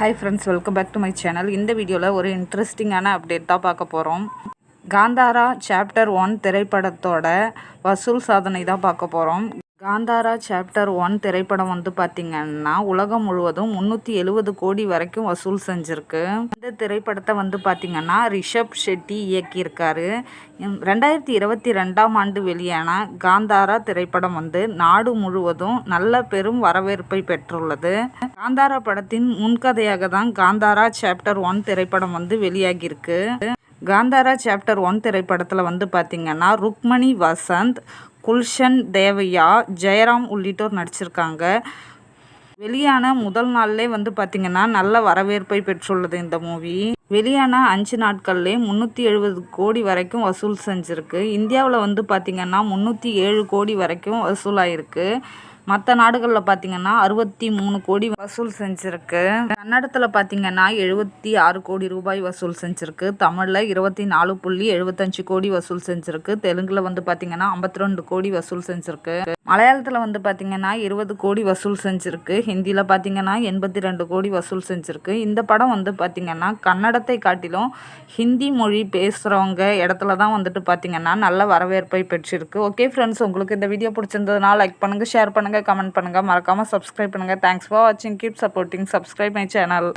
Hi friends, welcome back to my channel. இந்த வீடியோவில் ஒரு இன்ட்ரெஸ்டிங்கான அப்டேட் தான் பார்க்க போகிறோம். காந்தாரா சாப்டர் 1 திரைப்படத்தோட வசூல் சாதனை தான் பார்க்க போகிறோம். காந்தாரா சாப்டர் 1 திரைப்படம் பார்த்திங்கன்னா உலகம் முழுவதும் 370 கோடி வரைக்கும் வசூல் செஞ்சுருக்கு. இந்த திரைப்படத்தை பார்த்திங்கன்னா ரிஷப் ஷெட்டி இயக்கியிருக்காரு. 2022ஆம் ஆண்டு வெளியான காந்தாரா திரைப்படம் நாடு முழுவதும் நல்ல பெரும் வரவேற்பை பெற்றுள்ளது. காந்தாரா படத்தின் முன்கதையாக தான் காந்தாரா சாப்டர் 1 திரைப்படம் வெளியாகியிருக்கு. காந்தாரா சாப்டர் 1 திரைப்படத்தில் பார்த்திங்கன்னா ருக்மணி வசந்த், குல்ஷன் தேவையா, ஜெயராம் உள்ளிட்டோர் நடிச்சிருக்காங்க. வெளியான முதல் நாள்லே பார்த்திங்கன்னா நல்ல வரவேற்பை பெற்றுள்ளது. இந்த மூவி வெளியான 5 நாட்கள்லே 370 கோடி வரைக்கும் வசூல் செஞ்சுருக்கு. இந்தியாவில் பார்த்திங்கன்னா 307 கோடி வரைக்கும் வசூலாயிருக்கு. மற்ற நாடுகளில் பார்த்திங்கன்னா 63 கோடி வசூல் செஞ்சுருக்கு. கன்னடத்தில் பார்த்திங்கன்னா 76 கோடி ரூபாய் வசூல் செஞ்சுருக்கு. தமிழில் 24.75 கோடி வசூல் செஞ்சுருக்கு. தெலுங்கில் பார்த்திங்கன்னா 52 கோடி வசூல் செஞ்சுருக்கு. மலையாளத்தில் பார்த்திங்கன்னா 20 கோடி வசூல் செஞ்சுருக்கு. ஹிந்தியில் பார்த்திங்கன்னா 82 கோடி வசூல் செஞ்சுருக்கு. இந்த படம் பார்த்திங்கன்னா கன்னடத்தை காட்டிலும் ஹிந்தி மொழி பேசுகிறவங்க இடத்துல தான் பார்த்திங்கன்னா நல்ல வரவேற்பை பெற்றிருக்கு. ஓகே ஃப்ரெண்ட்ஸ், உங்களுக்கு இந்த வீடியோ பிடிச்சிருந்ததுனா லைக் பண்ணுங்கள், ஷேர் பண்ணுங்கள், கமெண்ட் பண்ணுங்கள், மறக்காமல் சப்ஸ்கிரைப் பண்ணுங்கள். தேங்க்ஸ் ஃபார் வாட்சிங். Keep supporting. Subscribe my channel.